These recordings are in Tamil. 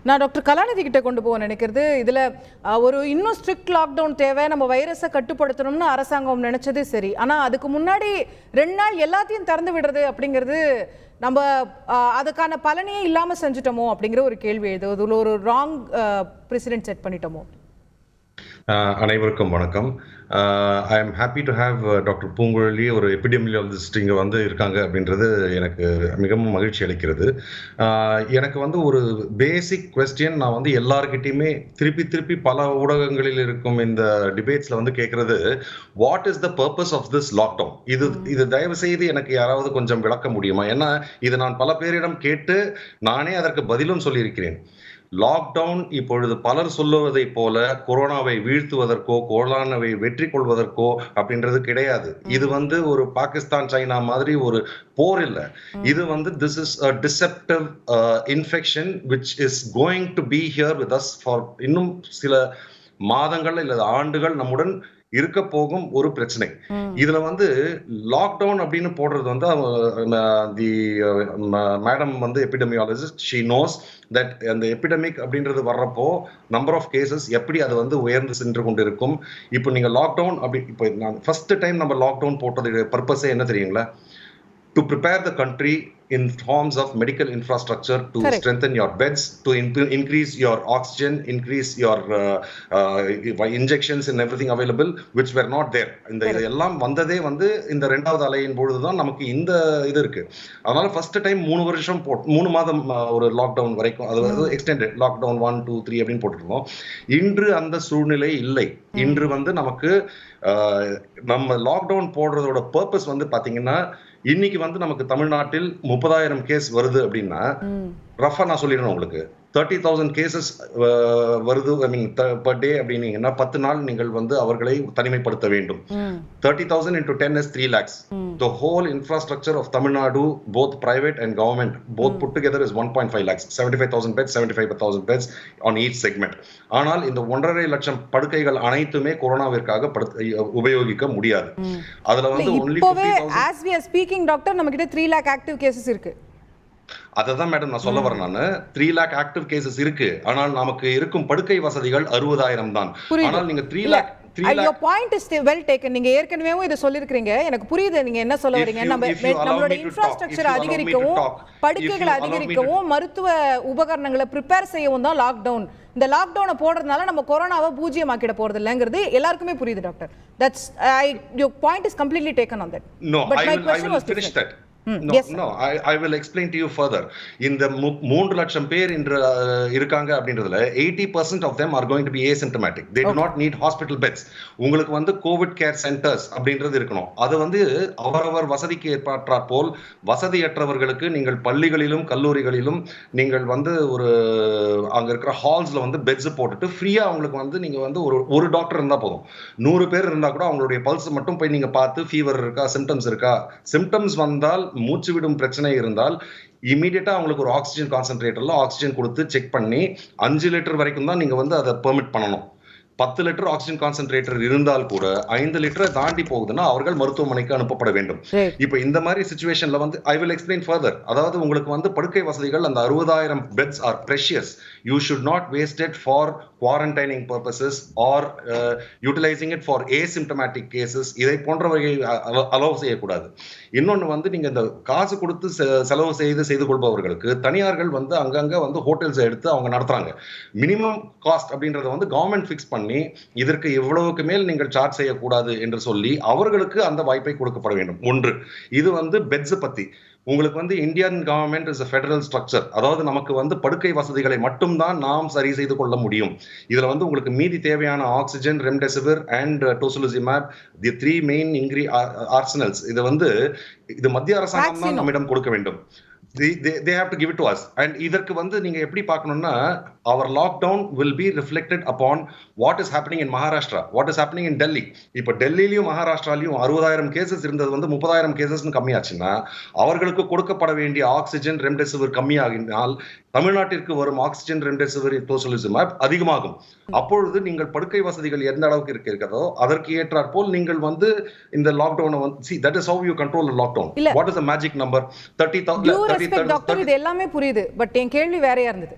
நான் டாக்டர் கலாநிதி கிட்ட கொண்டு போக நினைக்கிறது இதில் ஒரு இன்னும் ஸ்ட்ரிக்ட் லாக்டவுன் தேவை, நம்ம வைரஸை கட்டுப்படுத்தணும்னு அரசாங்கம் நினைச்சது சரி. ஆனால் அதுக்கு முன்னாடி 2 நாள் எல்லாத்தையும் திறந்து விடுறது அப்படிங்கிறது நம்ம அதுக்கான பலனையே இல்லாமல் செஞ்சுட்டோமோ அப்படிங்கிற ஒரு கேள்வி எழுது. அதில் ஒரு ராங் ப்ரெசிடென்ட் செட் பண்ணிட்டோமோ? அனைவருக்கும் வணக்கம். I am happy to have doctor Poonguzhali ஒரு எபிடெமியாலஜிஸ்ட் இங்கே வந்து இருக்காங்க அப்படின்றது எனக்கு மிகவும் மகிழ்ச்சி அளிக்கிறது. எனக்கு வந்து ஒரு பேசிக் கொஸ்டின் நான் வந்து எல்லார்கிட்டையுமே திருப்பி பல ஊடகங்களில் இருக்கும் இந்த டிபேட்ஸில் வந்து கேட்கறது, what is the purpose of this lockdown? இது தயவு செய்து எனக்கு யாராவது கொஞ்சம் விளக்க முடியுமா? ஏன்னா இது நான் பல பேரிடம் கேட்டு நானே அதற்கு பதிலும் சொல்லியிருக்கிறேன். லாக்டவுன் இப்பொழுது பலர் சொல்லுவதை போல கொரோனாவை வீழ்த்துவதற்கோ கொரோனாவை வெற்றி கொள்வதற்கோ அப்படின்றது கிடையாது. இது வந்து ஒரு பாகிஸ்தான் சைனா மாதிரி ஒரு போர் இல்லை. இது வந்து this is a deceptive infection which is going to be here with us for இன்னும் சில மாதங்கள் இல்ல ஆண்டுகள் நம்முடன் இருக்க போகும் ஒரு பிரச்சனை. இதுல வந்து லாக்டவுன் அப்படின்னு போடுறது வந்து தி மேடம் வந்து எபிடெமியாலஜிஸ்ட், ஷீ நோஸ் தட் அந்த எபிடமிக் அப்படின்றது வர்றப்போ நம்பர் ஆஃப் கேசஸ் எப்படி அது வந்து உயர்ந்து சென்று கொண்டு இருக்கும். இப்போ நீங்க லாக்டவுன் அப்படி இப்போ நான் ஃபர்ஸ்ட் டைம் நம்ம லாக்டவுன் போட்டது பர்பஸே என்ன தெரியுங்களா? To prepare the country in forms of medical infrastructure, to Correct. Strengthen your beds, to increase your oxygen, increase your injections and everything available which were not there. இந்த இதெல்லாம் வந்ததே வந்து இந்த 2வது அலையின் பொழுதுதான் நமக்கு இந்த இது இருக்கு. அதனால ஃபர்ஸ்ட் டைம் 3 வருஷம் 3 மாதம் ஒரு லாக்டவுன் வரைக்கும், அது எக்ஸ்டெண்டட் லாக்டவுன் 1 2 3 அப்படின்னு போட்டுருந்தோம். இன்று அந்த சூழ்நிலை இல்லை. இன்று வந்து நமக்கு நம்ம லாக்டவுன் போடுறதோட பர்பஸ் வந்து பாத்தீங்கன்னா, இன்னைக்கு வந்து நமக்கு தமிழ்நாட்டில் 30,000 கேஸ் வருது அப்படின்னா, ரஃபா நான் சொல்லிடுறேன் உங்களுக்கு, 30,000 கேசஸ் வருது ஐ மீன் பர் டே அப்படின்னீங்கன்னா 10 நாள் நீங்கள் வந்து அவர்களை தனிமைப்படுத்த வேண்டும். 30,000 into 10 is 3 lakhs. The whole infrastructure of Tamil Nadu, both private and government, both put together is 1.5 lakhs. 75,000 beds, 75,000 beds on each segment. ஆனால் இந்த 1.5 லட்சம் படுக்கைகள் அனைத்துமே கொரோனாவிற்காக உபயோகிக்க முடியாது. அதுல வந்து only 50,000. As we are speaking doctor, நம்ம கிட்ட 3 lakh active cases இருக்கு. அததான் மேடம் நான் சொல்ல வரேன். நான் 3 lakh ஆக்டிவ் கேசஸ் இருக்கு. ஆனால் நமக்கு இருக்கும் படுக்கை வசதிகள் 60,000 தான். ஆனால் நீங்க 3 lakh your point is well taken. நீங்க ஏற்கனவே இத சொல்லிருக்கீங்க, எனக்கு புரியுது நீங்க என்ன சொல்ல வரீங்க. நம்மளோட இன்ஃப்ராஸ்ட்ரக்சர் அதிகரிக்கவும், படுக்கைகளை அதிகரிக்கவும், மருத்துவ உபகரணங்களை ப்ரிப்பேர் செய்யவும் தான் லாக்டவுன். இந்த லாக்டவுனை போடுறதுனால நம்ம கொரோனாவை பூஜ்ஜியமாக்கிட போறது இல்லைங்கிறது எல்லாருக்குமே புரியுது doctor. That's your point is completely taken on that. No, but my question was finish that. No, I will explain to you further. இந்த 3 லட்சம் பேர் இன்று இருக்காங்க அப்படின்றதுல 80% of them are going to be asymptomatic. They do not need hospital beds. உங்களுக்கு வந்து கோவிட் கேர் சென்டர்ஸ் அப்படின்றது இருக்கணும். அது வந்து அவரவர் வசதிக்கு ஏற்றாற் போல் வசதியற்றவர்களுக்கு நீங்கள் பள்ளிகளிலும் கல்லூரிகளிலும் நீங்கள் வந்து ஒரு அங்க இருக்கிற ஹால்ஸ்ல வந்து பெட்ஸ் போட்டுட்டு ஃப்ரீயா அவங்களுக்கு வந்து நீங்க வந்து ஒரு டாக்டர் இருந்தா போதும். 100 பேர் இருந்தா கூட அவங்களுடைய பல்ஸ் மட்டும் போய் நீங்க பார்த்து ஃபீவர் இருக்கா, சிம்டம்ஸ் இருக்கா, சிம்டம்ஸ் வந்தால் மூச்சு விடும் பிரச்சனை இருந்தால் இமீடியட்டா அவங்களுக்கு ஒரு ஆக்சிஜன் கான்சென்ட்ரேட்டர்ல ஆக்சிஜன் கொடுத்து செக் பண்ணி 5 லிட்டர் வரைக்கும் தான் நீங்க வந்து அதை பெர்மிட் பண்ணணும். 10 லிட்டர் ஆக்சிஜன் கான்சென்ட்ரேட்டர் இருந்தால் கூட 5 லிட்டரை தாண்டி போகுதுன்னா அவர்கள் மருத்துவமனைக்கு அனுப்பப்பட வேண்டும். இப்ப இந்த மாதிரி சிச்சுவேஷன்ல வந்து ஐ வில் எக்ஸ்பிளைன் ஃபர்தர். அதாவது உங்களுக்கு வந்து படுக்கை வசதிகள் அந்த 60,000 beds are precious. You should not waste it for quarantining purposes or utilizing it for asymptomatic cases. இதை போன்றவகை அலோவ் செய்யக்கூடாது. இன்னொன்று வந்து நீங்க இந்த காசு கொடுத்து செலவு செய்து கொள்பவர்களுக்கு தனியார்கள் வந்து அங்கங்க வந்து ஹோட்டல்ஸ் எடுத்து அவங்க நடத்துறாங்க. மினிமம் காஸ்ட் அப்படின்றத வந்து கவர்மெண்ட் ஃபிக்ஸ் பண்ணி இதற்கு எவ்வளவுக்கு மேல் நீங்கள் சார்ஜ் செய்யக்கூடாது என்று சொல்லி அவர்களுக்கு அந்த வாய்ப்பை கொடுக்கப்பட வேண்டும். ஒன்று இது வந்து பெட்ஸ் பத்தி. உங்களுக்கு வந்து Indian government is a federal structure. அதாவது நமக்கு வந்து படுக்கை வசதிகளை மட்டும்தான் நாம் சரி செய்து கொள்ள முடியும். இதுல வந்து உங்களுக்கு மீதி தேவையான oxygen, remdesivir and tocilizumab, the 3 main arsenals, இது வந்து இது மத்திய அரசாங்கம் தான் நம்மிடம் கொடுக்க வேண்டும். They have to give it to us. And இதற்கு வந்து நீங்க எப்படி பார்க்கணும்னா, our lockdown will be reflected upon what is happening in Maharashtra, what is happening in Delhi. இப்போ டெல்லியிலயும் மகாராஷ்டிராலையும் 60,000 கேசஸ் இருந்தது வந்து 30,000 கேசஸ்னு கம்மியாச்சுன்னா அவர்களுக்கு கொடுக்கப்பட வேண்டிய ஆக்சிஜன், ரெம்டெசிவிர் கம்மியாகினால் தமிழ்நாட்டிற்கு வரும் ஆக்சிஜன், ரெம்டெசிவிர், டோசிலிசிமேப் அதிகமாகும். அப்பொழுது நீங்கள் படுக்கை வசதிகள் எந்த அளவுக்கு இருக்கிறதோ அதற்கு ஏற்றாற் போல் நீங்கள் வந்து இந்த லாக்டவுனை வந்து see that is how you control a lockdown. What is the magic number? 30,000 doctor, இது எல்லாமே புரியுது. பட் என் கேள்வி வேறையா இருந்தது.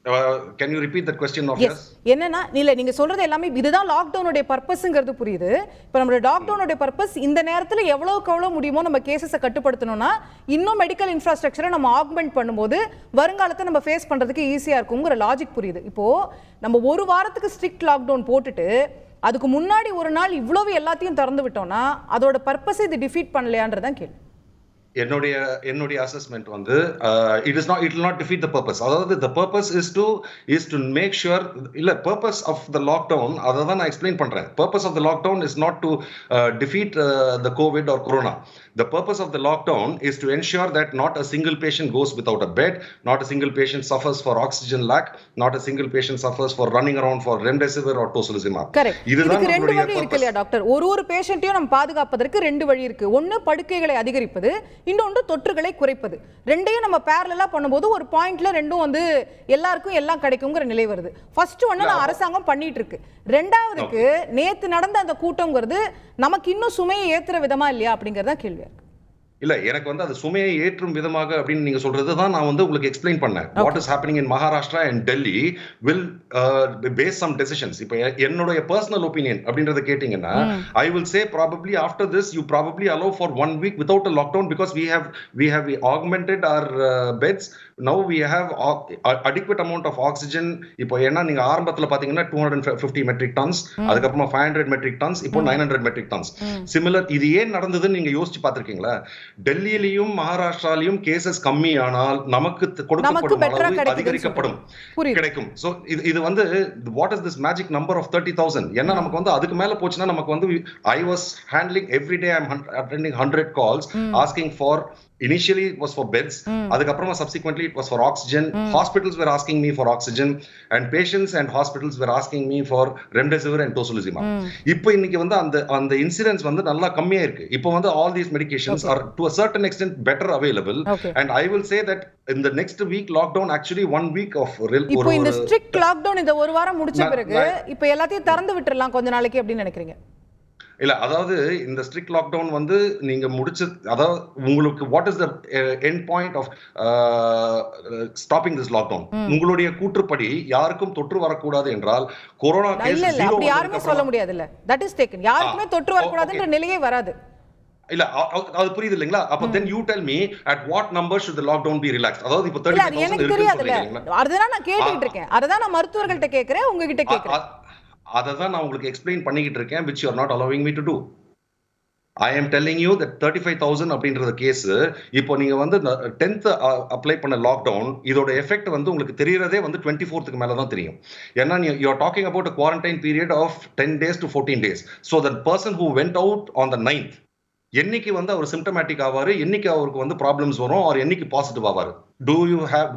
Can you repeat that question of yours? என்னன்னா இல்ல நீங்க சொல்றது எல்லாமே இதுதான் லாக்டவுனுடைய பர்பஸ்ங்கிறது புரியுது. இப்போ நம்ம லாக்டவுனுடைய பர்பஸ் இந்த நேரத்துல எவ்வளவுக்கு எவ்வளவு முடியுமோ நம்ம கேசஸை கட்டுப்படுத்தணும்னா இன்னும் மெடிக்கல் இன்ஃப்ராஸ்ட்ரக்சரை நம்ம ஆக்மெண்ட் பண்ணும்போது வருங்காலத்தை நம்ம ஃபேஸ் பண்றதுக்கு ஈஸியா இருக்குங்கிற லாஜிக் புரியுது. இப்போ நம்ம ஒரு வாரத்துக்கு ஸ்ட்ரிக்ட் லாக்டவுன் போட்டுட்டு அதுக்கு முன்னாடி ஒரு நாள் இவ்வளவு எல்லாத்தையும் திறந்து விட்டோம்னா அதோட பர்பஸ் இது டிஃபீட் பண்ணலையான்றதான் கேள்வி. என்னுடைய அசஸ்மெண்ட் வந்து it will not defeat the purpose. அதாவது the purpose is to make sure இல்ல purpose of the lockdown அத தான் நான் எக்ஸ்பிளைன் பண்றேன். Purpose of the lockdown is not to defeat the COVID or corona. The purpose of the lockdown is to ensure that not a single patient goes without a bed, not a single patient suffers for oxygen lack, not a single patient suffers for running around for remdesivir or tocilizumab. இதுக்கு ரெண்டு வழி இருக்கு இல்லையா டாக்டர்? ஒரு பேஷண்ட்டையும் நம்ம பாதுகாப்பதற்கு ரெண்டு வழி இருக்கு. ஒன்னு படுக்கைகளை அதிகரிப்பது, இன்னொன்று தொற்றுகளை குறைப்பது. ரெண்டையும் நம்ம பேரலலா பண்ணும்போது ஒரு பாயிண்ட்ல ரெண்டும் வந்து எல்லாருக்கும் எல்லாம் கிடைக்கும்ங்கிற நிலை வருது. ஃபர்ஸ்ட் ஒன்னு நான் அரசாங்கம் பண்ணிட்டு இருக்கு. ரெண்டாவதுக்கு நேத்து நடந்த அந்த கூட்டம்ங்கிறது நமக்கு இன்னும் சுமையை ஏத்துற விதமா இல்லையா அப்படிங்கறத கேள்வியா இருக்கு. இல்ல எனக்கு வந்து அது சுமையை ஏற்றும் விதமாக அப்படின்னு நீங்க சொல்றது தான் நான் வந்து உங்களுக்கு எக்ஸ்பிளைன் பண்ணேன். What is happening in Maharashtra and Delhi will face some decisions. இப்போ என்னுடைய பர்சனல் ஒப்பீனியன் அப்படின்றத கேட்டீங்கன்னா I will say probably after this you probably allow for 1 week without a lockdown because we have augmented our beds. Now we have adequate amount of oxygen. இப்போ ஏன்னா நீங்க ஆரம்பத்துல பாத்தீங்கன்னா 250 metric tons, அதுக்கப்புறமா 500 metric tons, இப்போ 900 metric tons. சிமிலர் இது ஏன் நடந்ததுன்னு நீங்க யோசிச்சு பாத்திருக்கீங்களா? டெல்லியிலும் மகாராஷ்டிராலையும் கேசஸ் கம்மியானால் நமக்கு கொடுக்கப்படும் அளவு அதிகரிக்கப்படும் கிடைக்கும். சோ இது வந்து what is this magic number of 30,000? ஏன்னா நமக்கு வந்து அதுக்கு மேல போச்சுன்னா நமக்கு வந்து I was handling every day I'm attending 100 calls asking for initially it was for beds, அதுக்கப்புறமா subsequently it was for oxygen. Hospitals were asking me for oxygen and patients and hospitals were asking me for remdesivir and tocilizumab. இப்போ இன்னைக்கு வந்து அந்த இன்சிடென்ஸ் வந்து நல்லா கம்மியா இருக்கு. இப்போ வந்து all these medications are to a certain extent better available and I will say that in the next week lockdown actually 1 week of இப்போ இந்த ஸ்ட்ரிக்ட் லாக்டவுன் இந்த ஒரு வாரம் முடிச்ச பிறகு இப்போ எல்லாத்தையும் திறந்து விட்டுறலாம் கொஞ்ச நாளைக்கு அப்படி நினைக்கிறீங்க? இல்ல அதாவது இந்த ஸ்ட்ரிக்ட் லாக்டவுன் வந்து நீங்க முடிச்சு அதாவது உங்களுக்கு what is the end point of stopping this lockdown? உங்களுடைய கூற்றுப்படி யாருக்கும் தொற்று வரக்கூடாது என்றால் கொரோனா கேஸ் இல்ல அப்படி யாருமே சொல்ல முடியாது. இல்ல தட் இஸ் டேக்கன். யாருக்குமே தொற்று வரக்கூடாதுன்ற நிலையே வராது. இல்ல அது புரியுது இல்லீங்களா? அப்ப then you tell me at what number should the lockdown be relaxed? அதாவது இப்ப 30,000 எனக்கு தெரியாதுல. அதுதான் நான் கேட்டிட்டு இருக்கேன். அததான் நான் மருத்துவர்கள்ட்ட கேக்குறேன், உங்ககிட்ட கேக்குறேன். அததான் நான் உங்களுக்கு எக்ஸ்பிளைன் பண்ணிக்கிட்டு இருக்கேன் which you are not allowing me to do. I am telling you that 35,000 அப்படிங்கற கேஸ் இப்போ நீங்க வந்து 10th அப்ளை பண்ண லாக்டவுன் இதோட எஃபெக்ட் வந்து உங்களுக்கு தெரியறதே வந்து 24th மேல தான் தெரியும். ஏன்னா you are talking about a quarantine period of 10 days to 14 days. So the person who went out on the 9th என்னைக்கு வந்து அவர் சிம்டமேட்டிக் ஆவாரு, என்னைக்கு அவருக்கு வந்து ப்ராப்ளம்ஸ் வரும், or என்னைக்கு positive ஆவாரு?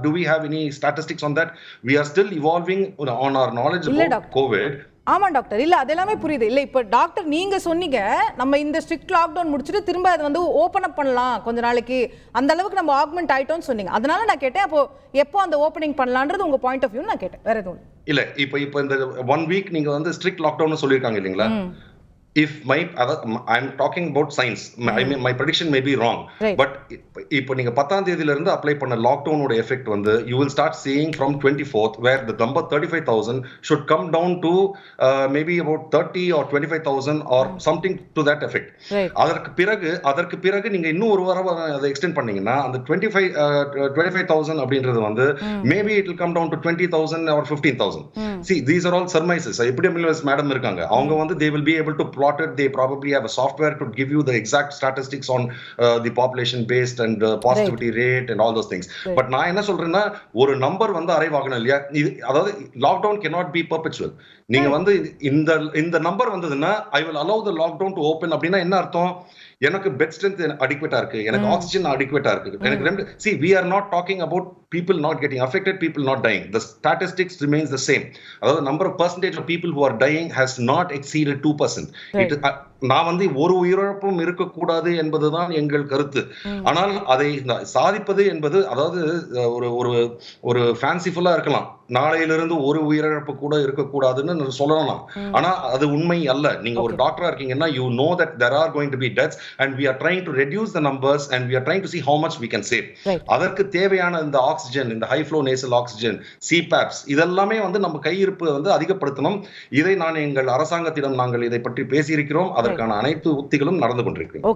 Do we have any statistics on that? We are still evolving on our knowledge about COVID. ஆமா டாக்டர், இல்ல அதெல்லாமே புரியுது. இல்ல இப்ப டாக்டர் நீங்க சொன்னீங்க நம்ம இந்த ஸ்ட்ரிக்ட் லாக்டவுன் முடிச்சிட்டு திரும்ப அது வந்து ஓபன் அப் பண்ணலாம் கொஞ்ச நாளைக்கு, அந்த அளவுக்கு நம்ம ஆக்மெண்ட் ஆயிட்டோம்னு சொன்னீங்க. அதனால நான் கேட்டேன் அப்போ எப்போ அந்த ஓபனிங் பண்ணலாம்ன்றது உங்க பாயிண்ட் ஆஃப் வியூ நான் கேட்டேன், வேற எதுவும் இல்ல. இப்போ இந்த 1 week நீங்க வந்து ஸ்ட்ரிக்ட் லாக்டவுன் சொல்லிருக்காங்க இல்லீங்களா? If I'm talking about science, I mean my prediction may be wrong, but இப்போ நீங்க 10ஆம் தேதியில இருந்து அப்ளை பண்ண லாக்டவுன் ஓட எஃபெக்ட் வந்து you will start seeing from 24th where the number 35,000 should come down to maybe about 30 or 25,000 or something to that effect. அதற்கு பிறகு நீங்க இன்னும் ஒரு வாரம் அதை எக்ஸ்டெண்ட் பண்ணீங்கன்னா அந்த 25,000 அப்படின்றது வந்து maybe it will come down to 20,000 or 15,000. See, these are all surmises. epidemiologist madam இருக்காங்க, அவங்க வந்து they will be able to plot it. They probably have a software to give you the exact statistics on the population based and positivity rate and all those things. But நான் என்ன சொல்றேன்னா ஒரு நம்பர் வந்து அரைவ் ஆகணும் இல்லையா? அதாவது லாக்டவுன் cannot be perpetual. நீங்க வந்து இந்த நம்பர் வந்ததுன்னா I will allow the lockdown to open அப்படின்னா என்ன அர்த்தம்? எனக்கு பெட் ஸ்ட்ரென்த் அடிக்வேட்டா இருக்கு, எனக்கு ஆக்சிஜன் அடிக்வேட்டா இருக்கு, எனக்கு see we are not talking about people not getting affected, people not dying. The statistics remains the same. அதாவது number of percentage of people who are dying has not exceeded 2%. நான் வந்து ஒரு உயிரிழப்பும் இருக்கக்கூடாது என்பதுதான் எங்கள் கருத்து. ஆனால் அதை சாதிப்பது என்பது அதாவது ஒரு ஒரு ஒரு ஃபேன்சிஃபுல்லா இருக்கலாம். நாளையிலிருந்து ஒரு உயிரிழப்பு கூட இருக்கக்கூடாதுன்னு சொல்லலாம். ஆனா அது உண்மை அல்ல. நீங்க ஒரு டாக்டரா இருக்கீங்கன்னா you know that there are going to be deaths and we are trying to reduce the numbers and we are trying to see how much we can save. அதற்கு தேவையான இந்த ஆக்ஸிஜன், இந்த ஹை ஃப்ளோ நேசல் ஆக்ஸிஜன், சிபாப்ஸ் இதெல்லாமே வந்து நம்ம கையிருப்பு வந்து அதிகப்படுத்தணும். இதை நான் எங்கள் அரசாங்கத்திடம் நாங்கள் இதை பற்றி பேசியிருக்கிறோம். அதற்கான அனைத்து உத்திகளும் நடந்து கொண்டிருக்கிறோம்.